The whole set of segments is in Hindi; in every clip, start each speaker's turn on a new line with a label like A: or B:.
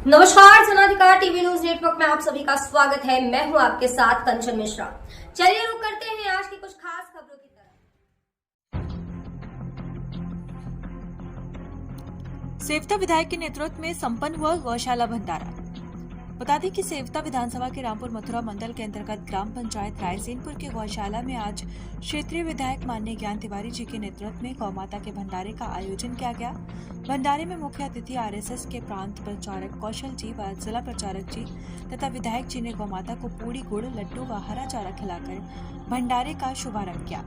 A: नमस्कार, जनाधिकार टीवी न्यूज नेटवर्क में आप सभी का स्वागत है। मैं हूं आपके साथ कंचन मिश्रा। चलिए रुक करते हैं आज की कुछ खास खबरों की तरफ।
B: सेवता विधायक के नेतृत्व में संपन्न हुआ गौशाला भंडारा। बता दें कि सेवता विधानसभा के रामपुर मथुरा मंडल के अंतर्गत ग्राम पंचायत रायसेनपुर के गौशाला में आज क्षेत्रीय विधायक माननीय ज्ञान तिवारी जी के नेतृत्व में गौ माता के भंडारे का आयोजन किया गया। भंडारे में मुख्य अतिथि आरएसएस के प्रांत प्रचारक कौशल जी व जिला प्रचारक जी तथा विधायक जी ने गौ माता को पूड़ी, गुड़, लड्डू व हरा चारा खिलाकर भंडारे का शुभारंभ किया।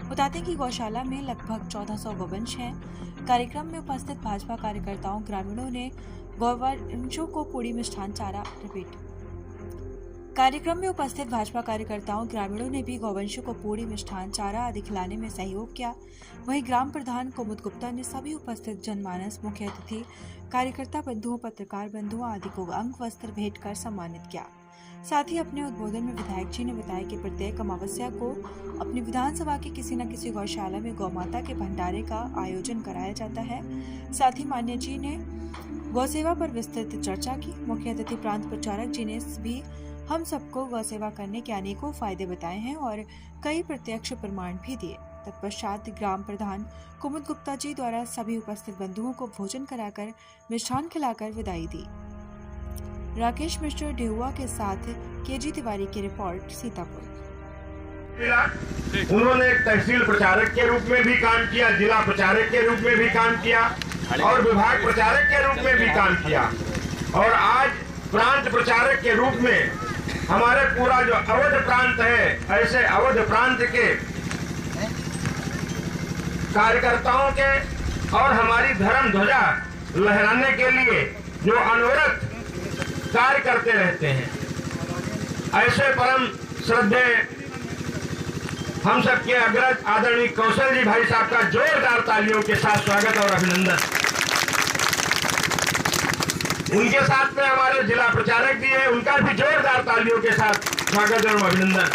B: बताते हैं कि गौशाला में लगभग 1400 गौवंश हैं। कार्यक्रम में उपस्थित भाजपा कार्यकर्ताओं ग्रामीणों ने गौवंशों को पूड़ी मिष्ठान चारा कार्यक्रम में उपस्थित भाजपा कार्यकर्ताओं ग्रामीणों ने भी गौवंशों को पूड़ी, मिष्ठान चारा आदि खिलाने में सहयोग किया। वहीं ग्राम प्रधान कुमुद गुप्ता ने सभी उपस्थित जनमानस, मुख्य अतिथि, कार्यकर्ता बंधुओं, पत्रकार बंधुओं आदि को अंग वस्त्र भेंट कर सम्मानित किया। साथ ही अपने उद्बोधन में विधायक जी ने बताया कि प्रत्येक अमावस्या को अपनी विधानसभा की किसी न किसी गौशाला में गौ माता के भंडारे का आयोजन कराया जाता है। साथ ही मान्य जी ने गौ सेवा पर विस्तृत चर्चा की। मुख्य अतिथि प्रांत प्रचारक जी ने भी हम सबको गौ सेवा करने के अनेकों फायदे बताए हैं और कई प्रत्यक्ष प्रमाण भी दिए। तत्पश्चात ग्राम प्रधान कुमुद गुप्ता जी द्वारा सभी उपस्थित बंधुओं को भोजन कराकर मिष्ठान खिलाकर विदाई दी। राकेश मिश्र ढेहुआ के साथ केजी तिवारी की रिपोर्ट, सीतापुर।
C: उन्होंने एक तहसील प्रचारक के रूप में भी काम किया, जिला प्रचारक के रूप में भी काम किया और विभाग प्रचारक के रूप में भी काम किया और आज प्रांत प्रचारक के रूप में हमारे पूरा जो अवध प्रांत है, ऐसे अवध प्रांत के कार्यकर्ताओं के और हमारी धर्म ध्वजा लहराने के लिए जो अनवरत कार्य करते रहते हैं, ऐसे परम श्रद्धेय हम सबके अग्रज आदरणीय कौशल जी भाई साहब का जोरदार तालियों के साथ स्वागत और अभिनंदन। उनके साथ में हमारे जिला प्रचारक जी है, उनका भी जोरदार तालियों के साथ स्वागत और अभिनंदन।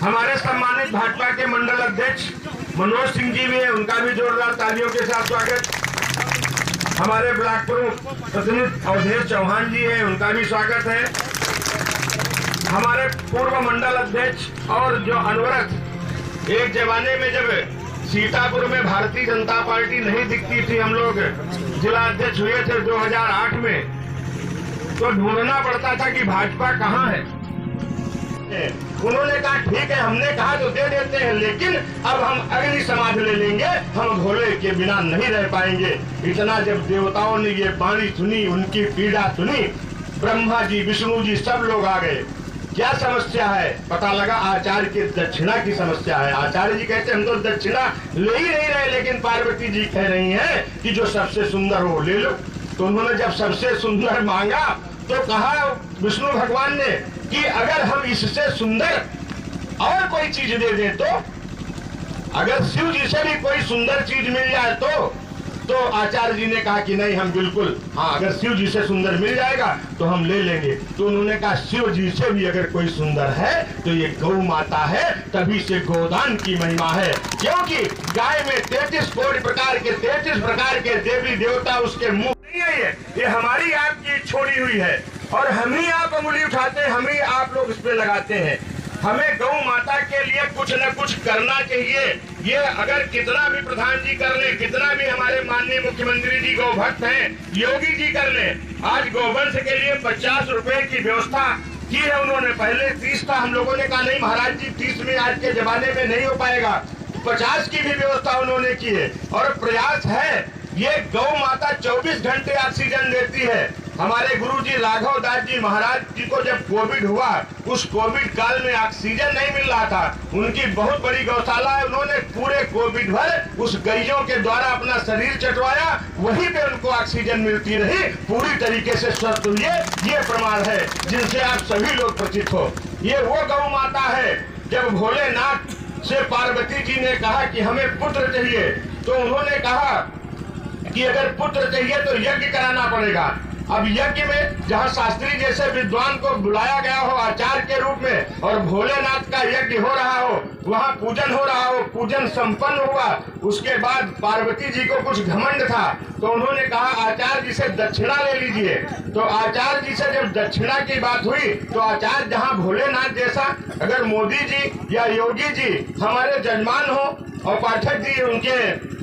C: हमारे सम्मानित भाजपा के मंडल अध्यक्ष मनोज सिंह जी भी है, उनका भी जोरदार तालियों के साथ स्वागत। हमारे ब्लॉक प्रमुख प्रतिनिधि अवधेश चौहान जी है, उनका भी स्वागत है। हमारे पूर्व मंडल अध्यक्ष और जो अनवरत एक जमाने में जब सीतापुर में भारतीय जनता पार्टी नहीं दिखती थी, हम लोग जिला अध्यक्ष हुए थे 2008 में, तो ढूंढना पड़ता था कि भाजपा कहाँ है। उन्होंने कहा ठीक है, हमने कहा तो दे देते हैं, लेकिन अब हम अग्नि समाज ले लेंगे, हम भोले के बिना नहीं रह पाएंगे। इतना जब देवताओं ने ये वाणी सुनी, उनकी पीड़ा सुनी, ब्रह्मा जी, विष्णु जी सब लोग आ गए। क्या समस्या है? पता लगा आचार्य की दक्षिणा की समस्या है। आचार्य जी कहते हम तो दक्षिणा ले ही नहीं रहे, लेकिन पार्वती जी कह रही हैं कि जो सबसे सुंदर हो ले लो। तो उन्होंने जब सबसे सुंदर मांगा तो कहा विष्णु भगवान ने कि अगर हम इससे सुंदर और कोई चीज दे दें, तो अगर शिव जी से भी कोई सुंदर चीज मिल जाए तो आचार्य जी ने कहा कि नहीं, हम बिल्कुल, हाँ, अगर शिव जी से सुंदर मिल जाएगा तो हम ले लेंगे। तो उन्होंने कहा शिव जी से भी अगर कोई सुंदर है तो ये गौ माता है, तभी से गोदान की महिमा है, क्योंकि गाय में 33 प्रकार के देवी देवता उसके मुंह नहीं है। ये हमारी आपकी छोड़ी हुई है और हम ही आप उंगली उठाते हैं, हम ही आप लोग इस पे लगाते हैं। हमें गौ माता के लिए कुछ न कुछ करना चाहिए। ये अगर कितना भी प्रधान जी कर ले, कितना भी हमारे माननीय मुख्यमंत्री जी गौ भक्त हैं, योगी जी कर ले, आज गौवंश के लिए 50 रुपए की व्यवस्था की है उन्होंने। पहले 30 था, हम लोगों ने कहा नहीं महाराज जी, 30 में आज के जमाने में नहीं हो पाएगा, 50 की भी व्यवस्था उन्होंने की है और प्रयास है। ये गौ माता 24 घंटे ऑक्सीजन देती है। हमारे गुरुजी राघव दास जी महाराज जी को जब कोविड हुआ, उस कोविड काल में ऑक्सीजन नहीं मिल रहा था, उनकी बहुत बड़ी गौशाला है, उन्होंने पूरे कोविड भर उस गैयों के द्वारा अपना शरीर चटवाया, वहीं पे उनको ऑक्सीजन मिलती रही, पूरी तरीके से स्वस्थ हुई। ये प्रमाण है जिनसे आप सभी लोग परिचित हो। ये वो गौ माता है, जब भोलेनाथ से पार्वती जी ने कहा कि हमें पुत्र चाहिए, तो उन्होंने कहा कि अगर पुत्र चाहिए तो यज्ञ कराना पड़ेगा। अब यज्ञ में जहाँ शास्त्री जैसे विद्वान को बुलाया गया हो आचार्य के रूप में और भोलेनाथ का यज्ञ हो रहा हो, वहाँ पूजन हो रहा हो, पूजन संपन्न हुआ, उसके बाद पार्वती जी को कुछ घमंड था तो उन्होंने कहा आचार्य जी से दक्षिणा ले लीजिए। तो आचार्य जी से जब दक्षिणा की बात हुई तो आचार्य जहाँ भोलेनाथ जैसा अगर मोदी जी या योगी जी हमारे जजमान हो और पाठक जी उनके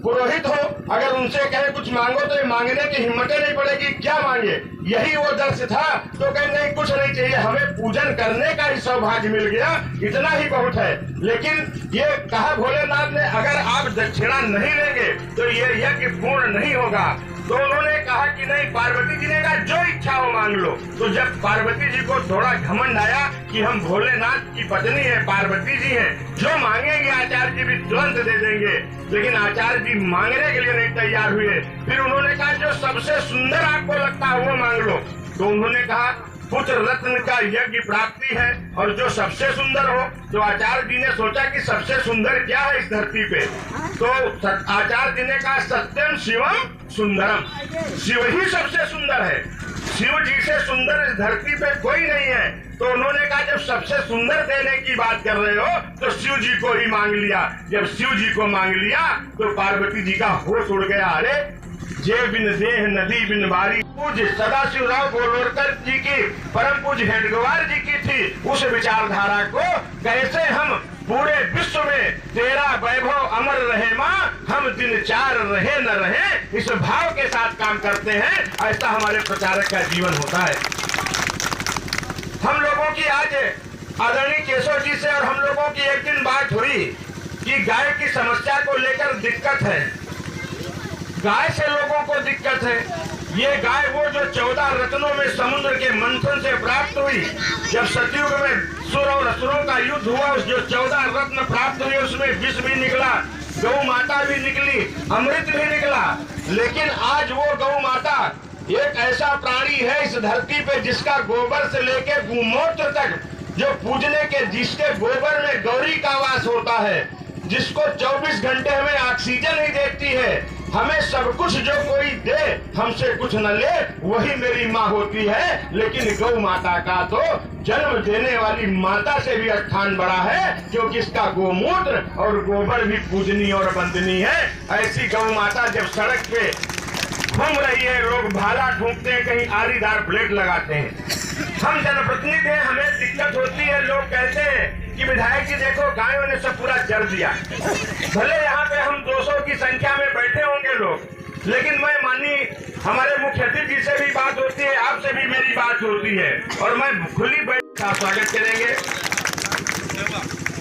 C: पुरोहित हो, अगर उनसे कहे कुछ मांगो तो ये मांगने की हिम्मतें नहीं पड़ेगी, क्या मांगे। यही वो दर्श था तो कहे नहीं कुछ नहीं चाहिए, हमें पूजन करने का ही सौभाग्य मिल गया, इतना ही बहुत है। लेकिन ये कहा भोलेनाथ ने अगर आप दक्षिणा नहीं लेंगे तो ये यज्ञ पूर्ण नहीं होगा। तो उन्होंने कहा कि नहीं, पार्वती जी ने कहा जो इच्छा हो मांग लो। तो जब पार्वती जी को थोड़ा घमंड आया कि हम भोलेनाथ की पत्नी है, पार्वती जी हैं, जो मांगेंगे आचार्य जी भी तुरंत दे देंगे, लेकिन आचार्य जी मांगने के लिए नहीं तैयार हुए। फिर उन्होंने कहा जो सबसे सुंदर आपको लगता है वो मांग लो। तो उन्होंने कहा पुत्र रत्न का यज्ञ प्राप्ति है और जो सबसे सुंदर हो। तो आचार्य जी ने सोचा कि सबसे सुंदर क्या है इस धरती पे। तो आचार्य जी ने कहा सत्यम शिवम सुंदरम, शिव ही सबसे सुंदर है, शिव जी से सुंदर इस धरती पे कोई नहीं है। तो उन्होंने कहा जब सबसे सुंदर देने की बात कर रहे हो तो शिव जी को ही मांग लिया। जब शिव जी को मांग लिया तो पार्वती जी का होश उड़ गया। अरे जे बिन देह नदी बिन बारी, पूज्य सदाशिवराव गोलवलकर जी की परम पूज्य हेडगेवार जी की थी उस विचारधारा को कैसे हम पूरे विश्व में तेरा वैभव अमर रहे माँ, हम दिन चार रहे न रहे, इस भाव के साथ काम करते हैं। ऐसा हमारे प्रचारक का जीवन होता है। हम लोगों की आज आदरणीय केशव जी से और हम लोगों की एक दिन बात हुई कि गाय की समस्या को लेकर दिक्कत है, गाय से लोगों को दिक्कत है। ये गाय वो जो 14 रत्नों में समुद्र के मंथन से प्राप्त हुई, जब सतयुग में सुर और असुरों का युद्ध हुआ, जो 14 रत्न प्राप्त हुए उसमें विष भी निकला, गौ माता भी निकली, अमृत भी निकला। लेकिन आज वो गौ माता एक ऐसा प्राणी है इस धरती पे जिसका गोबर से लेके गोमूत्र तक जो पूजने के, जिसके गोबर में गौरी का वास होता है, जिसको 24 घंटे हमें ऑक्सीजन ही देती है, हमें सब कुछ जो कोई दे हमसे कुछ न ले, वही मेरी माँ होती है। लेकिन गौ माता का तो जन्म देने वाली माता से भी स्थान बड़ा है, क्योंकि इसका गोमूत्र और गोबर भी पूजनीय और वंदनीय है। ऐसी गौ माता जब सड़क पे घूम रही है, लोग भाला ठोकते हैं, कहीं आरीदार प्लेट लगाते हैं। हम जनप्रतिनिधि हैं, हमें दिक्कत होती है। लोग कहते हैं कि विधायक जी देखो गायों ने सब पूरा जर दिया। भले यहाँ पे हम 200 की संख्या में बैठे होंगे लोग, लेकिन मैं माननीय हमारे मुख्यमंत्री जी से भी बात होती है, आपसे भी मेरी बात होती है और मैं खुली बैठक का स्वागत करेंगे।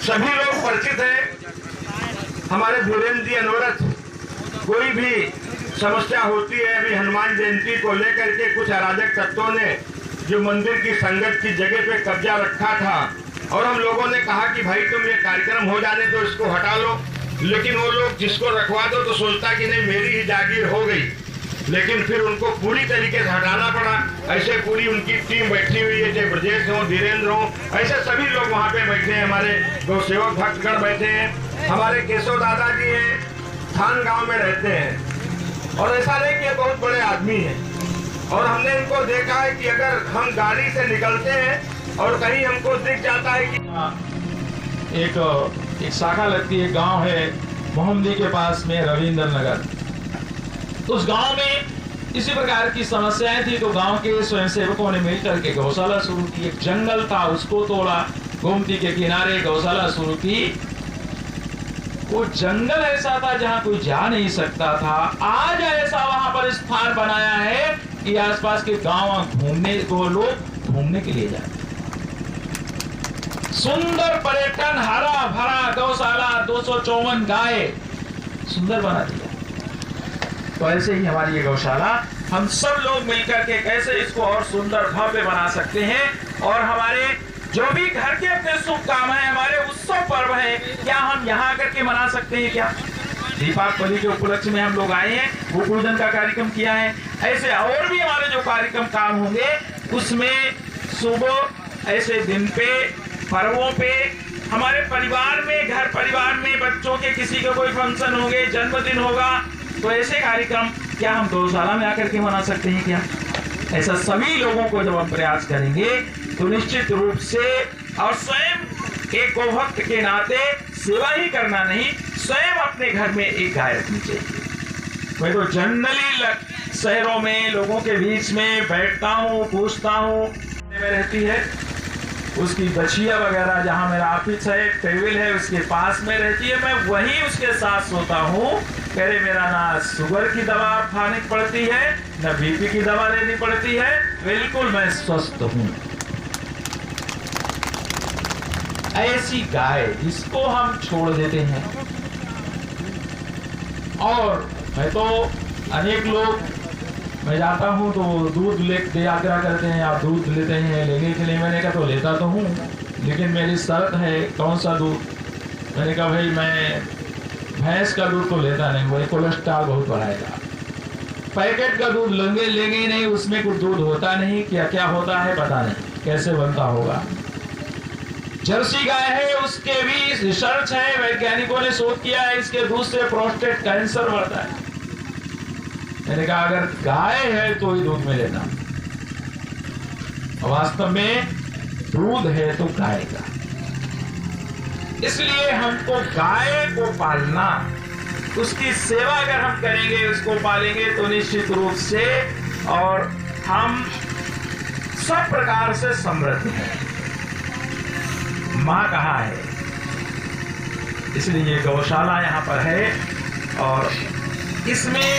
C: सभी लोग परिचित हैं हमारे धीरेन्द्र जी अनवरत। कोई भी समस्या होती है, अभी हनुमान जयंती को लेकर के कुछ अराजक तत्वों ने जो मंदिर की संगत की जगह पे कब्जा रखा था और हम लोगों ने कहा कि भाई तुम ये कार्यक्रम हो जाने तो इसको हटा लो, लेकिन वो लोग जिसको रखवा दो तो सोचता कि नहीं मेरी ही जागीर हो गई, लेकिन फिर उनको पूरी तरीके से हटाना पड़ा। ऐसे पूरी उनकी टीम बैठी हुई है, चाहे ब्रजेश हो, धीरेन्द्र हो, ऐसे सभी लोग वहाँ पे बैठे हैं, हमारे गौ सेवक भक्तगण बैठे हैं, हमारे केशव दादा जी हैं, थान गाँव में रहते हैं और ऐसा नहीं कि बहुत बड़े आदमी हैं। और हमने इनको देखा है कि अगर हम गाड़ी से निकलते हैं और कहीं हमको दिख जाता है कि
D: एक शाखा लगती है, गांव है मोहम्मदी के पास में रविंद्र नगर, उस गांव में इसी प्रकार की समस्याएं थी। तो गांव के स्वयंसेवकों ने मिलकर के गौशाला शुरू की। एक जंगल था उसको तोड़ा, गोमती के किनारे गौशाला शुरू की। वो जंगल ऐसा था जहां कोई जा नहीं सकता था, आज ऐसा वहां पर स्थान बनाया है कि आसपास के गांव घूमने को लोग घूमने के लिए जाते। सुंदर पर्यटन, हरा भरा गौशाला, 254 गाय, सुंदर बना दिया। तो ऐसे ही हमारी ये गौशाला, हम सब लोग मिलकर के कैसे इसको और सुंदर भव्य बना सकते हैं। और हमारे जो भी घर के अपने शुभ काम है, हमारे उत्सव पर्व है, क्या हम यहाँ करके मना सकते हैं क्या? दीपावली के उपलक्ष्य में हम लोग आए हैं, गोपूजन का कार्यक्रम किया है। ऐसे और भी हमारे जो कार्यक्रम काम होंगे उसमें सुबह ऐसे दिन पे, पर्वों पे, हमारे परिवार में, घर परिवार में बच्चों के किसी के कोई फंक्शन होंगे, जन्मदिन होगा, तो ऐसे कार्यक्रम क्या हम गौशाला में आकर के मना सकते हैं क्या? ऐसा सभी लोगों को जब हम प्रयास करेंगे तो निश्चित रूप से, और स्वयं एक गोभक्त के नाते सेवा ही करना नहीं, स्वयं अपने घर में एक गाय रखनी चाहिए। मैं तो जनरली शहरों में लोगों के बीच में बैठता हूँ, पूछता हूँ, में रहती है उसकी बछिया वगैरह, जहाँ मेरा ऑफिस है, टेबल है, उसके पास में रहती है, मैं वही उसके साथ सोता हूँ। कह रहे मेरा ना शुगर की दवा खानी पड़ती है, न बीपी की दवा लेनी पड़ती है, बिल्कुल मैं स्वस्थ हूँ। ऐसी गाय जिसको हम छोड़ देते हैं। और मैं तो अनेक लोग, मैं जाता हूँ तो दूध ले आग्रह करते हैं, आप दूध लेते हैं लेने के लिए? मैंने कहा तो लेता तो हूँ, लेकिन मेरी शर्त है। कौन सा दूध? मैंने कहा भाई मैं भैंस का दूध तो लेता नहीं, वही कोलेस्ट्रॉल बहुत बढ़ाएगा। पैकेट का दूध लेंगे नहीं, उसमें कुछ दूध होता नहीं, क्या क्या होता है पता नहीं, कैसे बनता होगा। जर्सी गाय है, उसके भी रिसर्च है, वैज्ञानिकों ने शोध किया है, इसके दूध से प्रोस्टेट कैंसर बढ़ता है। मैंने कहा अगर गाय है तो ही दूध में लेना। वास्तव में दूध है तो गाय का, इसलिए हमको गाय को पालना, उसकी सेवा अगर हम करेंगे, उसको पालेंगे तो निश्चित रूप से, और हम सब प्रकार से समृद्ध हैं। माँ कहाँ है? इसलिए ये गौशाला यहाँ पर है, और इसमें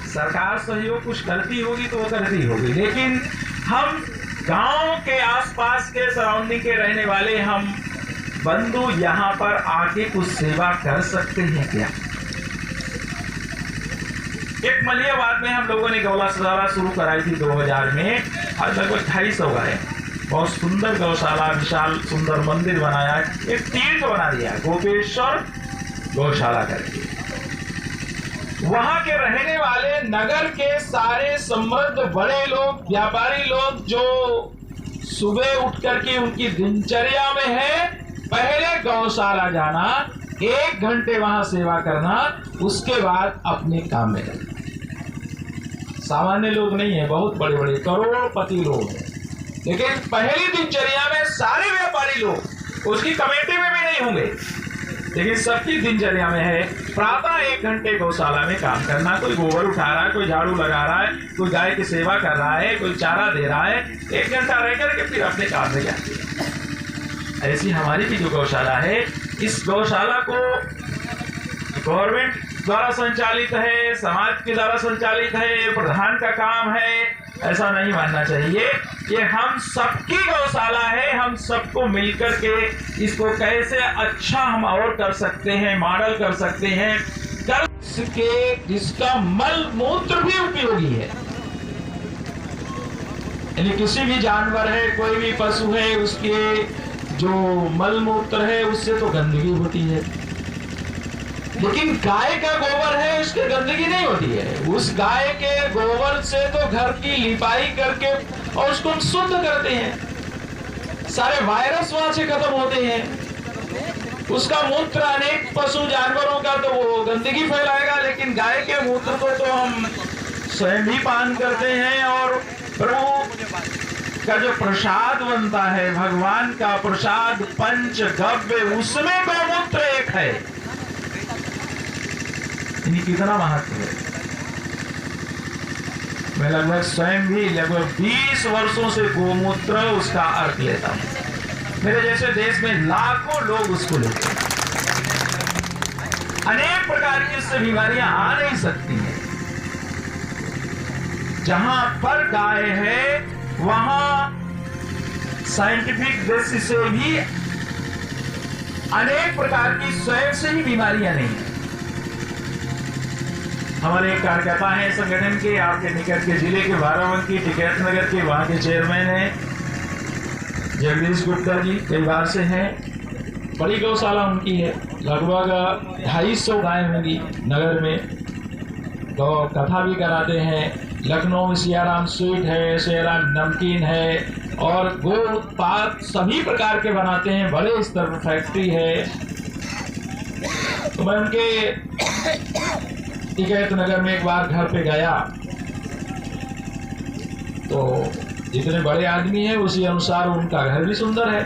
D: सरकार सहयोग कुछ करती होगी तो वो करती होगी, लेकिन हम गांव के आसपास के सराउंडिंग के रहने वाले हम बंधु यहाँ पर आके कुछ सेवा कर सकते हैं क्या? एक मलियाबाद में हम लोगों ने गौशाला शुरू कराई थी 2000 में, आज लगभग 250 गाय। बहुत सुंदर गौशाला, विशाल सुंदर मंदिर बनाया है, एक तीर्थ बना दिया है गोपेश्वर गौशाला करके। वहां के रहने वाले नगर के सारे समृद्ध बड़े लोग, व्यापारी लोग, जो सुबह उठ करके उनकी दिनचर्या में है पहले गौशाला जाना, 1 घंटे वहां सेवा करना, उसके बाद अपने काम में लगना। सामान्य लोग नहीं है, बहुत बड़े बड़े करोड़पति लोग हैं, लेकिन पहली दिनचर्या में सारे व्यापारी लोग उसकी कमेटी में भी नहीं होंगे, लेकिन सबकी दिनचर्या में है प्रातः 1 घंटे गौशाला में काम करना। कोई गोबर उठा रहा है, कोई झाड़ू लगा रहा है, कोई गाय की सेवा कर रहा है, कोई चारा दे रहा है, 1 घंटा रह करके फिर अपने काम में जाते हैं। ऐसी हमारी भी जो गौशाला है, इस गौशाला को गवर्नमेंट द्वारा संचालित है, समाज के द्वारा संचालित है, प्रधान का काम है, ऐसा नहीं मानना चाहिए। ये हम सबकी गौशाला है, हम सबको मिलकर के इसको कैसे अच्छा हम और कर सकते हैं, मॉडल कर सकते हैं, कर सके, जिसका मल मूत्र भी उपयोगी है। यानी किसी भी जानवर है, कोई भी पशु है, उसके जो मल मूत्र है उससे तो गंदगी होती है, लेकिन गाय का गोबर है उसके गंदगी नहीं होती है। उस गाय के गोबर से तो घर की लिपाई करके और उसको शुद्ध करते हैं, सारे वायरस वहां से खत्म होते हैं। उसका मूत्र अनेक पशु जानवरों का तो वो गंदगी फैलाएगा, लेकिन गाय के मूत्र को तो हम स्वयं ही पान करते हैं, और प्रभु का जो प्रसाद बनता है, भगवान का प्रसाद पंच गव्य, उसमें गौमूत्र एक है। कितना महत्व है। मैं लगभग स्वयं भी लगभग 20 वर्षों से गोमूत्र उसका अर्थ लेता हूं। मेरे जैसे देश में लाखों लोग उसको लेते हैं। अनेक प्रकार की उससे बीमारियां आ नहीं सकती हैं। जहां पर गाय है वहां साइंटिफिक दृष्टि से भी अनेक प्रकार की स्वयं से ही बीमारियां नहीं है। हमारे एक कार्यकर्ता हैं संगठन के, आपके निकट के जिले के बाराबंकी टिकैत नगर के, वहां के चेयरमैन हैं जगदीश गुप्ता जी, कई बार से हैं। बड़ी गौशाला उनकी है, लगभग 250 गाय होंगी नगर में। तो कथा भी कराते हैं। लखनऊ में सियाराम स्वीट है, सियाराम नमकीन है, और गो उत्पाद सभी प्रकार के बनाते हैं, बड़े स्तर पर फैक्ट्री है। तो मैं उनके टिकैत नगर में एक बार घर पे गया तो जितने बड़े आदमी हैं उसी अनुसार उनका घर भी सुंदर है।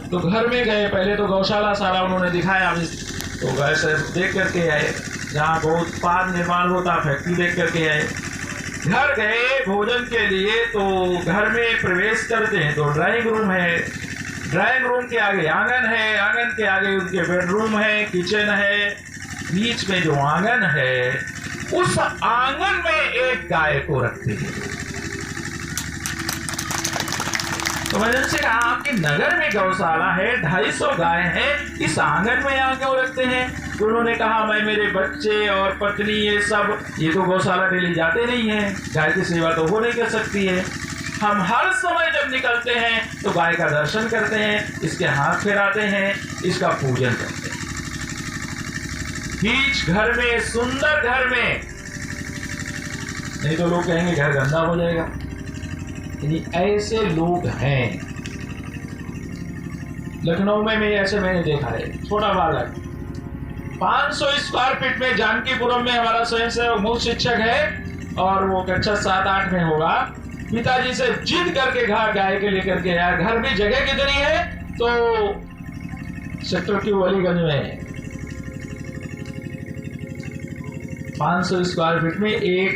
D: तो घर में गए, पहले तो गौशाला सारा उन्होंने दिखाया, तो घर से देख करके आए, जहाँ गौ उत्पाद निर्माण होता फैक्ट्री देख करके आए। घर गए भोजन के लिए, तो घर में प्रवेश करते हैं तो ड्राइंग रूम है, ड्राइंग रूम के आगे आंगन है, आंगन के आगे उनके बेडरूम है, किचन है, बीच में जो आंगन है उस आंगन में एक गाय को रखते हैं। तो मैंने उनसे कहा आपके नगर में गौशाला है, 250 गाय हैं, इस आंगन में यहाँ क्यों रखते हैं? तो उन्होंने कहा मैं, मेरे बच्चे और पत्नी ये तो गौशाला डेली जाते नहीं हैं, गाय की सेवा तो हो नहीं कर सकती है। हम हर समय जब निकलते हैं तो गाय का दर्शन करते हैं, इसके हाथ फेराते हैं, इसका पूजन करते हैं। बीच घर में, सुंदर घर में, नहीं तो लोग कहेंगे घर गंदा हो जाएगा। यानी ऐसे लोग हैं लखनऊ में ऐसे मैंने देखा है। छोटा बालक 500 स्क्वायर फीट में जानकीपुरम में हमारा स्वयंसेवक मुख्य शिक्षक है और वो कक्षा 7-8 में होगा। पिताजी से जिद करके घर गाय के लेकर के आया। घर में जगह कितनी है? तो सेक्टर की वलीगंज में 500 स्क्वायर फीट में एक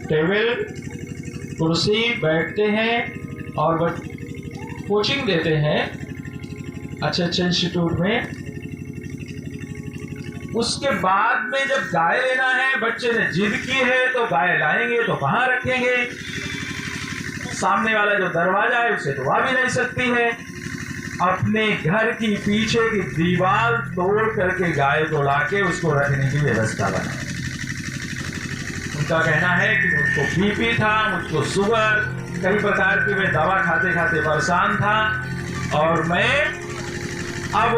D: टेबल कुर्सी, बैठते हैं और कोचिंग देते हैं अच्छे इंस्टीट्यूट में। उसके बाद में जब गाय लेना है, बच्चे ने जिद की है तो गाय लाएंगे तो कहाँ रखेंगे? सामने वाला जो दरवाजा है उसे तो आ भी नहीं सकती है। अपने घर की पीछे की दीवार तोड़ करके गाय को लाके उसको रखने की व्यवस्था बनाई। उनका कहना है कि मुझको बीपी था, मुझको शुगर, कई प्रकार की मैं दवा खाते खाते परेशान था और मैं अब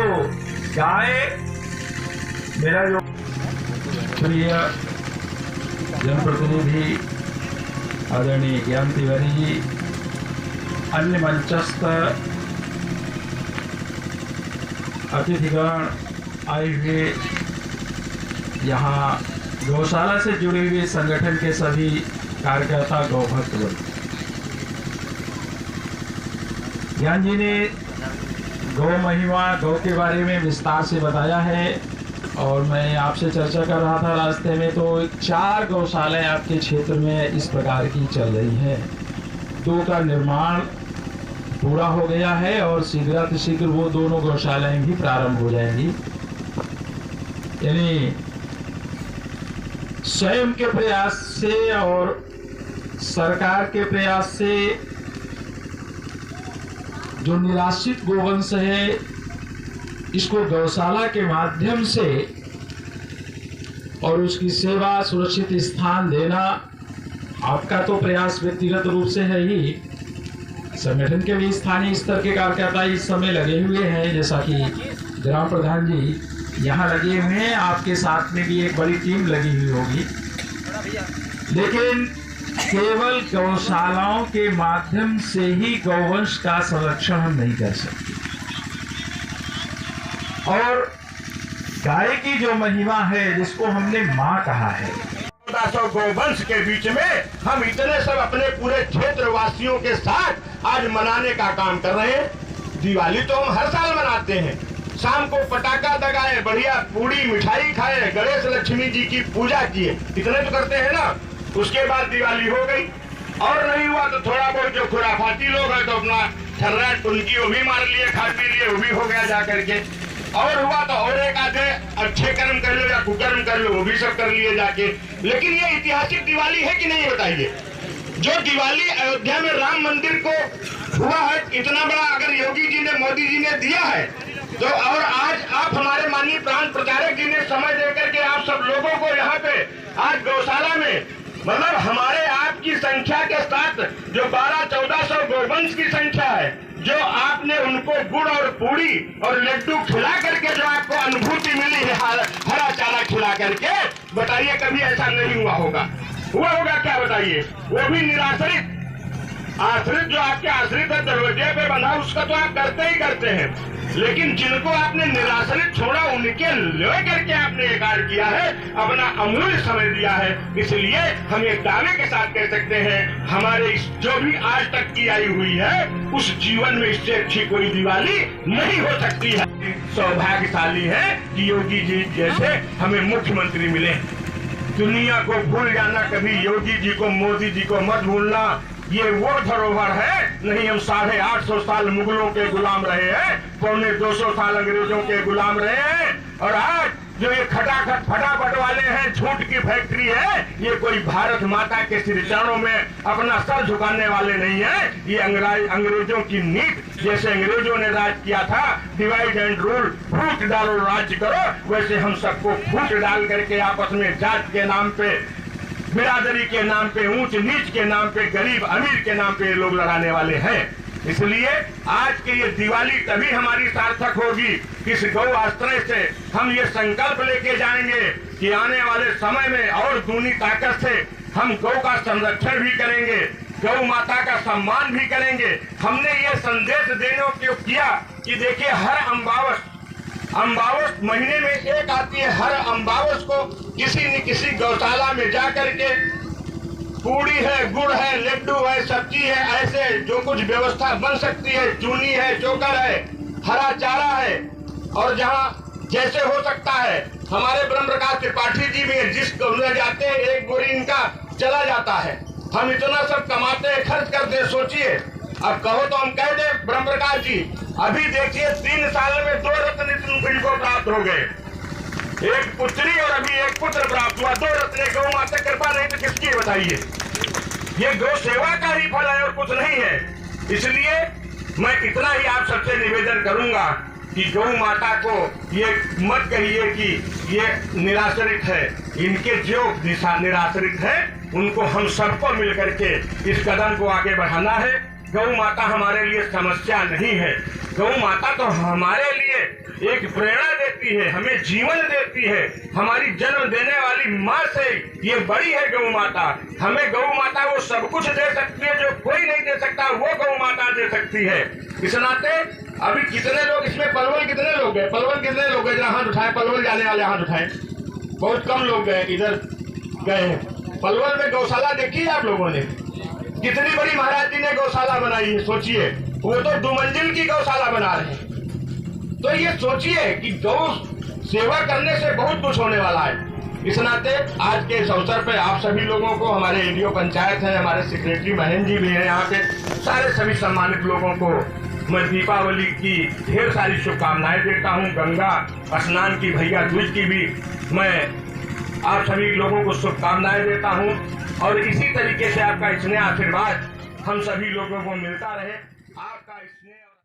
D: गाय, मेरा जो प्रिय जनप्रतिनिधि आदरणीय ज्ञान तिवारी जी, अन्य मंचस्थ अतिथिगण आए हुए, यहाँ गौशाला से जुड़े हुए संगठन के सभी कार्यकर्ता, गौभक्त वर्ग। ज्ञान जी ने गौ महिमा, गौ के बारे में विस्तार से बताया है और मैं आपसे चर्चा कर रहा था रास्ते में, तो 4 गौशालाएं आपके क्षेत्र में इस प्रकार की चल रही हैं। 2 का निर्माण पूरा हो गया है और शीघ्र वो दोनों गौशालाएं भी प्रारंभ हो जाएंगी। यानी स्वयं के प्रयास से और सरकार के प्रयास से जो निराश्रित गोवंश है, इसको गौशाला के माध्यम से और उसकी सेवा, सुरक्षित स्थान देना आपका तो प्रयास व्यक्तिगत रूप से है ही, संगठन के भी स्थानीय स्तर के कार्यकर्ता इस समय लगे हुए हैं। जैसा कि ग्राम प्रधान जी यहाँ लगे हुए हैं, आपके साथ में भी एक बड़ी टीम लगी हुई होगी। लेकिन केवल गौशालाओं के माध्यम से ही गौवंश का संरक्षण हम नहीं कर सकते। और गाय की जो महिमा है, जिसको हमने माँ कहा है,
C: 1400 गौवंश के बीच में हम इतने सब अपने पूरे क्षेत्र वासियों के साथ आज मनाने का काम कर रहे हैं। दिवाली तो हम हर साल मनाते हैं, शाम को पटाखा दगाए, बढ़िया पूड़ी मिठाई खाए, गणेश लक्ष्मी जी की पूजा किए, इतने तो करते हैं ना। उसके बाद दिवाली हो गई और नहीं हुआ तो थोड़ा बहुत जो खुराफाती लोग हैं तो अपना छर्रा टुनकी वो भी मार लिए, खा पी लिए, वो भी हो गया जा करके। और हुआ तो और एक आधे अच्छे कर्म कर लो या कुकर्म कर लो, वो भी सब कर लिए जाके। लेकिन ये ऐतिहासिक दिवाली है कि नहीं बताइए? जो दिवाली अयोध्या में राम मंदिर को हुआ है, इतना बड़ा अगर योगी जी ने, मोदी जी ने दिया है तो, और आज आप हमारे माननीय प्रांत प्रचारक जी ने समय देकर के आप सब लोगों को यहाँ पे आज गौशाला में, मतलब हमारे आपकी संख्या के साथ जो 1200-1400 गोवंश की संख्या है, जो आपने उनको गुड़ और पूड़ी और लड्डू खिला करके जो आपको अनुभूति मिली है हरा चारा खिला करके, बताइए कभी ऐसा नहीं हुआ होगा? हुआ होगा क्या बताइए? वो भी निराश्रित आश्रित जो आपके आश्रित है दरवाजे पे बंधा उसका तो आप करते ही करते हैं, लेकिन जिनको आपने निराश्रित छोड़ा उनके लेकर के आपने ये कार्य किया है, अपना अमूल्य समय दिया है। इसलिए हम एक दावे के साथ कह सकते हैं हमारे जो भी आज तक की आई हुई है उस जीवन में इससे अच्छी कोई दिवाली नहीं हो सकती है। सौभाग्यशाली है कि योगी जी जैसे हमें मुख्यमंत्री मिले। दुनिया को भूल जाना, कभी योगी जी को मोदी जी को मत भूलना। ये वो धरोहर है, नहीं हम 850 साल मुगलों के गुलाम रहे हैं, 250 साल अंग्रेजों के गुलाम रहे हैं, और आज जो ये खटाखट फटाफट वाले हैं, झूठ की फैक्ट्री है, ये कोई भारत माता के श्री चरणों में अपना सर झुकाने वाले नहीं है। ये अंग्रेजों की नीति, जैसे अंग्रेजों ने राज किया था, डिवाइड एंड रूल, फूट डालो राज्य करो, वैसे हम सबको फूट डाल करके आपस में जात के नाम पे, बिरादरी के नाम पे, ऊंच नीच के नाम पे, गरीब अमीर के नाम पे ये लोग लड़ाने वाले हैं। इसलिए आज की ये दिवाली तभी हमारी सार्थक होगी कि इस गौ आश्रय से हम ये संकल्प लेके जाएंगे कि आने वाले समय में और दूनी ताकत से हम गौ का संरक्षण भी करेंगे, गौ माता का सम्मान भी करेंगे। हमने ये संदेश देने को किया कि देखिए हर अम्बावस महीने में एक आती है, हर अम्बावस को किसी न किसी गौशाला में जा करके पूड़ी है, गुड़ है, लड्डू है, सब्जी है, ऐसे जो कुछ व्यवस्था बन सकती है, चूनी है, चोकर है, हरा चारा है, और जहाँ जैसे हो सकता है हमारे ब्रह्म प्रकाश त्रिपाठी जी भी जिस में जाते हैं एक बोरी इनका चला जाता है। हम इतना सब कमाते हैं, खर्च करते हैं। सोचिए, अब कहो तो हम कह दे ब्रह्म प्रकाश जी, अभी देखिए 3 साल में 2 रत्न इनको प्राप्त हो गए, एक पुत्री और अभी एक पुत्र प्राप्त हुआ। 2 रत्न। गौ माता कृपा नहीं तो किसकी है बताइए? ये गौ सेवा का ही फल है और कुछ नहीं है। इसलिए मैं इतना ही आप सबसे निवेदन करूंगा कि गौ माता को ये मत कहिए कि ये निराश्रित है, इनके जो दिशा निराश्रित है उनको हम सबको मिलकर के इस कदम को आगे बढ़ाना है। गौ माता हमारे लिए समस्या नहीं है, गौ माता तो हमारे लिए एक प्रेरणा देती है, हमें जीवन देती है। हमारी जन्म देने वाली माँ से ये बड़ी है गौ माता। हमें गौ माता वो सब कुछ दे सकती है जो कोई नहीं दे सकता, वो गौ माता दे सकती है। इस नाते अभी कितने लोग इसमें, पलवल कितने लोग गए, पलवल कितने लोग गए, जरा हाथ उठाए, पलवल जाने वाले हाथ उठाए। बहुत कम लोग गए, इधर गए हैं। पलवल में गौशाला देखी है आप लोगों ने? कितनी बड़ी महाराज जी ने गौशाला बनाई है, सोचिए। वो तो 2 मंजिल की गौशाला बना रहे हैं। तो ये सोचिए कि गौ सेवा करने से बहुत कुछ होने वाला है। इस नाते आज के इस अवसर पे आप सभी लोगों को, हमारे एडीओ पंचायत है, हमारे सेक्रेटरी महेंद्र जी भी हैं यहाँ पे, सारे सभी सम्मानित लोगों को मैं दीपावली की ढेर सारी शुभकामनाएं देता हूँ। गंगा स्नान की, भैया दूज की भी मैं आप सभी लोगों को शुभकामनाएं देता हूँ, और इसी तरीके से आपका स्नेह आशीर्वाद हम सभी लोगों को मिलता रहे। आपका स्नेह